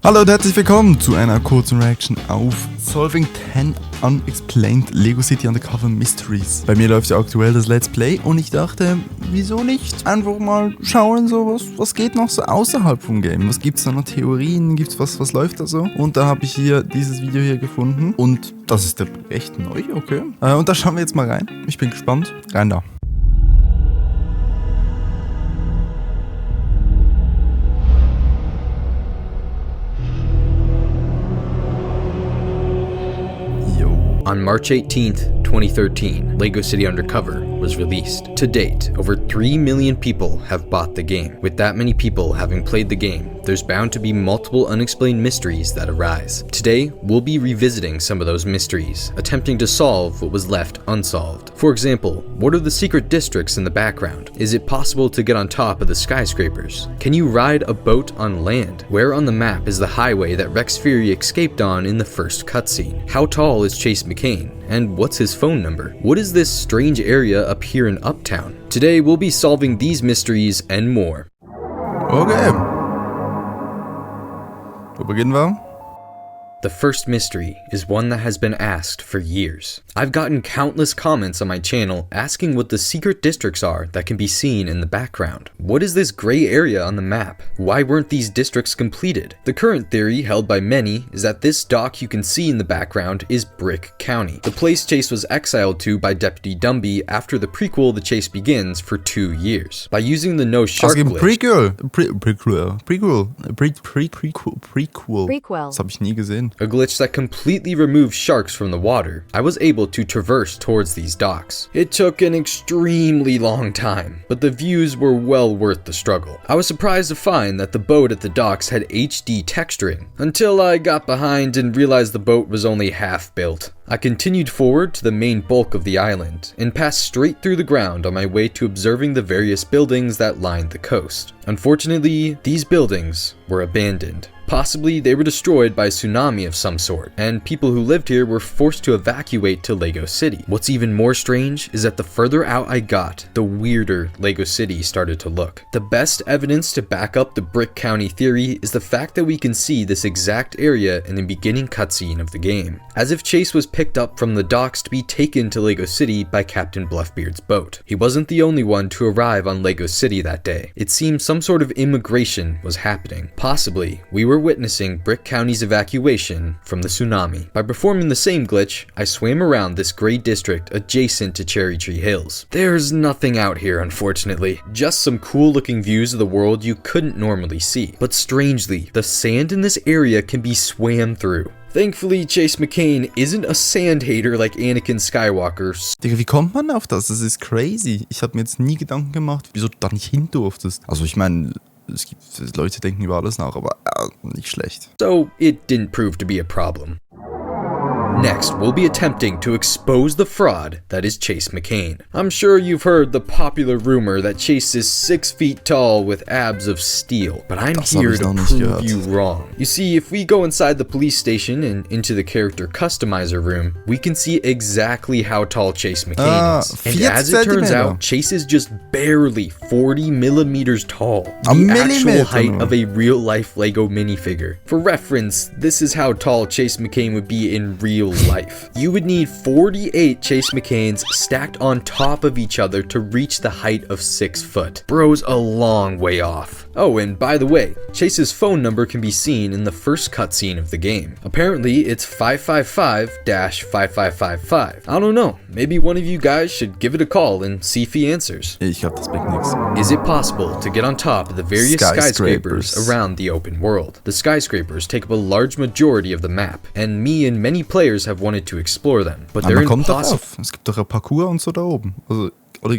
Hallo und herzlich willkommen zu einer kurzen Reaction auf Solving 10 Unexplained Lego City Undercover Mysteries. Bei mir läuft ja aktuell das Let's Play und ich dachte, wieso nicht einfach mal schauen, so was geht noch so außerhalb vom Game? Was gibt's da noch Theorien? Gibt's was läuft da so? Und da habe ich hier dieses Video hier gefunden und das ist recht neu, okay. Und da schauen wir jetzt mal rein. Ich bin gespannt. Rein da. On March 18th, 2013, LEGO City Undercover was released. To date, over 3 million people have bought the game. With that many people having played the game, there's bound to be multiple unexplained mysteries that arise. Today, we'll be revisiting some of those mysteries, attempting to solve what was left unsolved. For example, what are the secret districts in the background? Is it possible to get on top of the skyscrapers? Can you ride a boat on land? Where on the map is the highway that Rex Fury escaped on in the first cutscene? How tall is Chase McCain? And what's his phone number? What is this strange area up here in Uptown? Today, we'll be solving these mysteries and more. Okay. Wo beginnen wir? The first mystery is one that has been asked for years. I've gotten countless comments on my channel asking what the secret districts are that can be seen in the background. What is this gray area on the map? Why weren't these districts completed? The current theory held by many is that this dock you can see in the background is Brick County, the place Chase was exiled to by Deputy Dumby after the prequel The Chase Begins for 2 years. By using the no shark glitch. Prequel. Das habe ich nie gesehen. A glitch that completely removes sharks from the water, I was able to traverse towards these docks. It took an extremely long time, but the views were well worth the struggle. I was surprised to find that the boat at the docks had HD texturing, until I got behind and realized the boat was only half built. I continued forward to the main bulk of the island, and passed straight through the ground on my way to observing the various buildings that lined the coast. Unfortunately, these buildings were abandoned. Possibly they were destroyed by a tsunami of some sort, and people who lived here were forced to evacuate to Lego City. What's even more strange is that the further out I got, the weirder Lego City started to look. The best evidence to back up the Brick County theory is the fact that we can see this exact area in the beginning cutscene of the game, as if Chase was picked up from the docks to be taken to Lego City by Captain Bluffbeard's boat. He wasn't the only one to arrive on Lego City that day. It seemed some sort of immigration was happening. Possibly, we were witnessing Brick County's evacuation from the tsunami. By performing the same glitch, I swam around this gray district adjacent to Cherry Tree Hills. There's nothing out here, unfortunately. Just some cool looking views of the world you couldn't normally see. But strangely, the sand in this area can be swam through. Thankfully, Chase McCain isn't a sand hater like Anakin Skywalker. Digga, wie kommt man auf das? Das ist crazy. Ich habe mir jetzt nie Gedanken gemacht, wieso du da nicht hin durftest. Also ich meine, es gibt Leute, denken über alles nach, aber nicht schlecht. So, it didn't prove to be a problem. Next, we'll be attempting to expose the fraud that is Chase McCain. I'm sure you've heard the popular rumor that Chase is 6 feet tall with abs of steel, but I'm here to prove you wrong. You see, if we go inside the police station and into the character customizer room, we can see exactly how tall Chase McCain is. And as it turns out, Chase is just barely 40 millimeters tall, the actual height of a real-life Lego minifigure. For reference, this is how tall Chase McCain would be in real life. You would need 48 Chase McCains stacked on top of each other to reach the height of 6 foot. Bro's a long way off. Oh, and by the way, Chase's phone number can be seen in the first cutscene of the game. Apparently, it's 555-5555. I don't know, maybe one of you guys should give it a call and see if he answers. Ich glaub, das bringt nix. Is it possible to get on top of the various skyscrapers around the open world? The skyscrapers take up a large majority of the map, and me and many players have wanted to explore them, but they're impossible. Es gibt doch ein Parcours und so da oben. Oder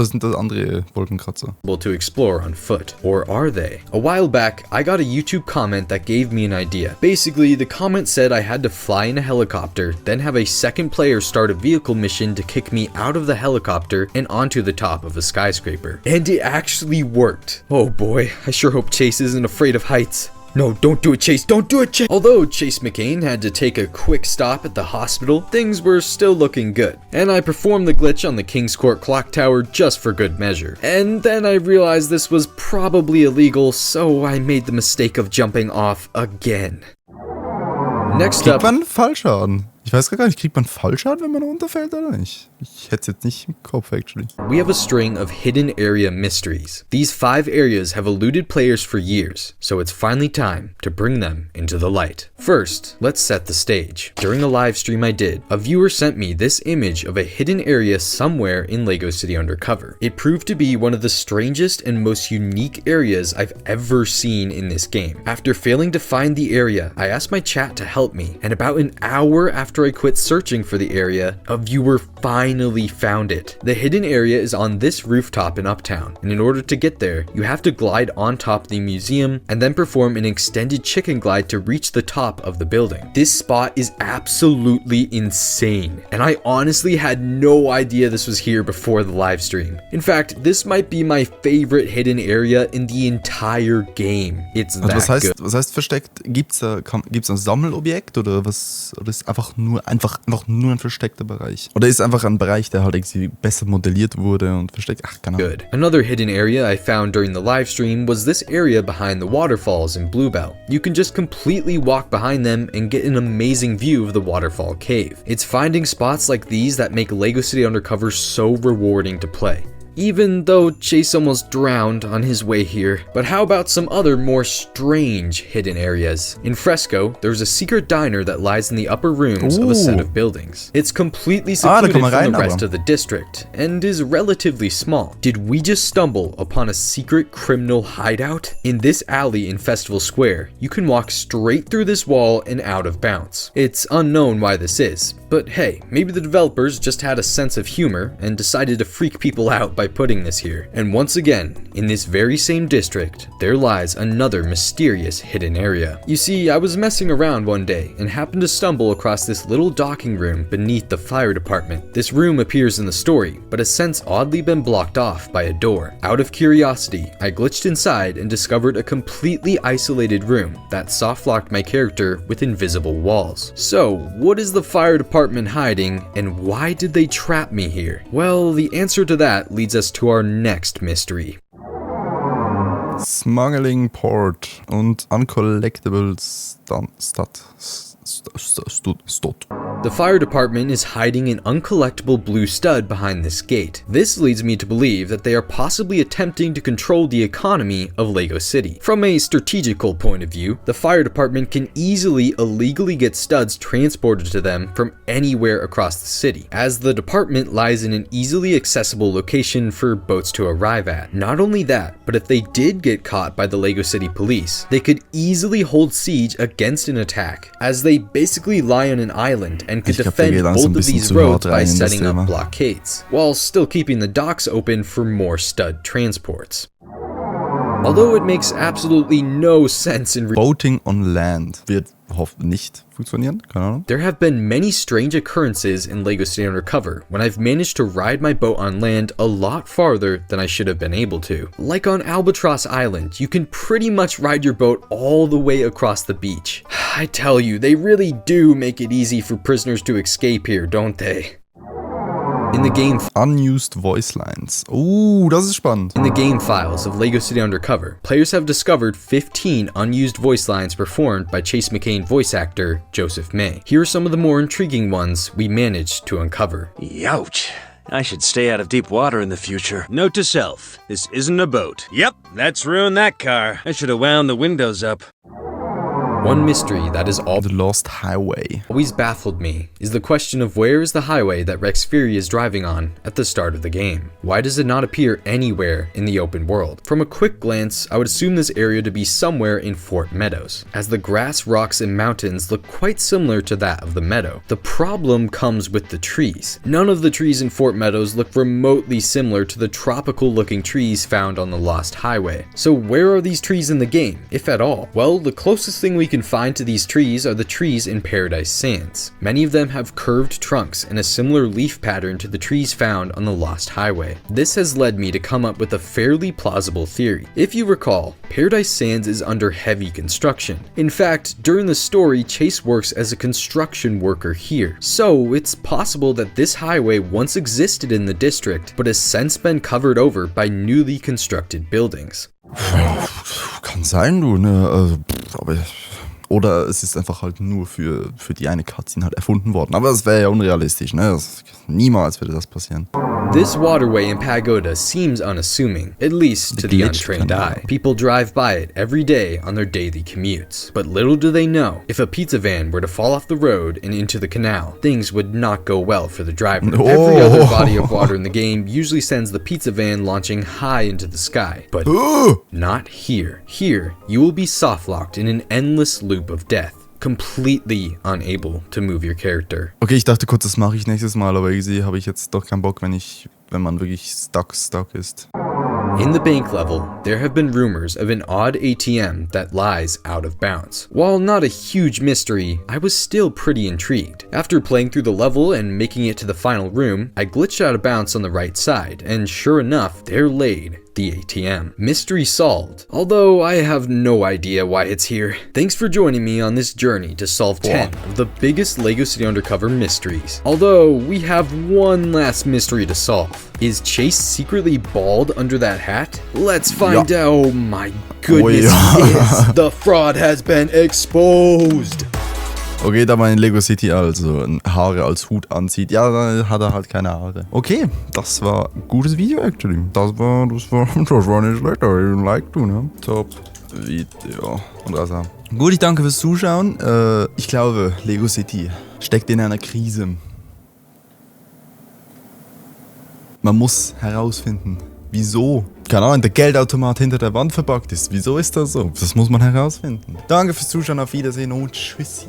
sind das andere Wolkenkratzer? To explore on foot, or are they? A while back, I got a YouTube comment that gave me an idea. Basically, the comment said I had to fly in a helicopter, then have a second player start a vehicle mission to kick me out of the helicopter and onto the top of a skyscraper. And it actually worked. Oh boy, I sure hope Chase isn't afraid of heights. No, don't do it, Chase. Don't do it, Chase. Although Chase McCain had to take a quick stop at the hospital, things were still looking good. And I performed the glitch on the King's Court clock tower just for good measure. And then I realized this was probably illegal, so I made the mistake of jumping off again. Next up. Kriegt man Fallschaden? Ich weiß gar nicht, kriegt man Fallschaden, wenn man runterfällt oder nicht? Ich hätte es jetzt nicht im Kopf, actually. We have a string of hidden area mysteries. These 5 areas have eluded players for years, so it's finally time to bring them into the light. First, let's set the stage. During a live stream I did, a viewer sent me this image of a hidden area somewhere in LEGO City Undercover. It proved to be one of the strangest and most unique areas I've ever seen in this game. After failing to find the area, I asked my chat to help me, and about an hour after I quit searching for the area, a viewer finally found it. The hidden area is on this rooftop in Uptown, and in order to get there, you have to glide on top of the museum and then perform an extended chicken glide to reach the top of the building. This spot is absolutely insane, and I honestly had no idea this was here before the live stream. In fact, this might be my favorite hidden area in the entire game. It's that good. Was heißt versteckt? Gibt's ein Sammelobjekt oder was? Oder ist einfach nur ein versteckter Bereich? Oder ist einfach ein Bereich, der halt irgendwie besser modelliert wurde und versteckt? Ach, keine Ahnung. Good. Another hidden area I found during the live stream was this area behind the waterfalls in Bluebell. You can just completely walk behind them and get an amazing view of the waterfall cave. It's finding spots like these that make LEGO City Undercover so rewarding to play. Even though Chase almost drowned on his way here. But how about some other more strange hidden areas? In Fresco, there's a secret diner that lies in the upper rooms of a set of buildings. It's completely secluded from the rest of the district, and is relatively small. Did we just stumble upon a secret criminal hideout? In this alley in Festival Square, you can walk straight through this wall and out of bounds. It's unknown why this is, but hey, maybe the developers just had a sense of humor and decided to freak people out by putting this here. And once again, in this very same district, there lies another mysterious hidden area. You see, I was messing around one day and happened to stumble across this little docking room beneath the fire department. This room appears in the story, but has since oddly been blocked off by a door. Out of curiosity, I glitched inside and discovered a completely isolated room that soft-locked my character with invisible walls. So, what is the fire department hiding, and why did they trap me here? Well, the answer to that leads us to our next mystery. Smuggling Port und Uncollectible Stud. The fire department is hiding an uncollectible blue stud behind this gate. This leads me to believe that they are possibly attempting to control the economy of LEGO City. From a strategical point of view, the fire department can easily illegally get studs transported to them from anywhere across the city, as the department lies in an easily accessible location for boats to arrive at. Not only that, but if they did get caught by the LEGO City police, they could easily hold siege against an attack, as they basically lie on an island and could defend both of these roads by setting up blockades, while still keeping the docks open for more stud transports. Although it makes absolutely no sense in Boating on land wird nicht funktionieren, keine Ahnung. There have been many strange occurrences in LEGO City Undercover when I've managed to ride my boat on land a lot farther than I should have been able to. Like on Albatross Island, you can pretty much ride your boat all the way across the beach. I tell you, they really do make it easy for prisoners to escape here, don't they? In the game Unused voice lines. Das ist spannend. In the game files of LEGO City Undercover, players have discovered 15 unused voice lines performed by Chase McCain voice actor Joseph May. Here are some of the more intriguing ones we managed to uncover. Youch. I should stay out of deep water in the future. Note to self, this isn't a boat. Yep, that's ruined that car. I should have wound the windows up. One mystery that is The Lost Highway. always baffled me is the question of where is the highway that Rex Fury is driving on at the start of the game. Why does it not appear anywhere in the open world? From a quick glance, I would assume this area to be somewhere in Fort Meadows, as the grass, rocks, and mountains look quite similar to that of the meadow. The problem comes with the trees. None of the trees in Fort Meadows look remotely similar to the tropical looking trees found on the Lost Highway. So where are these trees in the game, if at all? Well, the closest thing we can find to these trees are the trees in Paradise Sands. Many of them have curved trunks and a similar leaf pattern to the trees found on the Lost Highway. This has led me to come up with a fairly plausible theory. If you recall, Paradise Sands is under heavy construction. In fact, during the story, Chase works as a construction worker here. So it's possible that this highway once existed in the district, but has since been covered over by newly constructed buildings. Kann sein, du, ne? Also, aber oder es ist einfach halt nur für die eine Cutscene halt erfunden worden. Aber das wäre ja unrealistisch, ne? Niemals würde das passieren. This waterway in Pagoda seems unassuming, at least to the untrained eye. People drive by it every day on their daily commutes. But little do they know, if a pizza van were to fall off the road and into the canal, things would not go well for the driver. Every other body of water in the game usually sends the pizza van launching high into the sky, but not here. Here, you will be soft-locked in an endless loop of death, completely unable to move your character. Okay, ich dachte kurz, das mache ich nächstes Mal, aber irgendwie habe ich jetzt doch keinen Bock, wenn man wirklich stuck ist. In the bank level, there have been rumors of an odd ATM that lies out of bounds. While not a huge mystery, I was still pretty intrigued. After playing through the level and making it to the final room, I glitched out of bounds on the right side, and sure enough, there laid the ATM. Mystery solved, although I have no idea why it's here. Thanks for joining me on this journey to solve 10 of the biggest LEGO City Undercover mysteries. Although, we have one last mystery to solve. Is Chase secretly bald under that hat? Let's find out. Oh my goodness, yes, the fraud has been exposed. Okay, da man in Lego City also Haare als Hut anzieht, ja, dann hat er halt keine Haare. Okay, das war ein gutes Video, actually. Das war nicht schlecht, aber ich like du, ne? Top Video. Und also. Gut, ich danke fürs Zuschauen. Ich glaube, Lego City steckt in einer Krise. Man muss herausfinden, wieso. Keine Ahnung, der Geldautomat hinter der Wand verpackt ist. Wieso ist das so? Das muss man herausfinden. Danke fürs Zuschauen, auf Wiedersehen und tschüssi.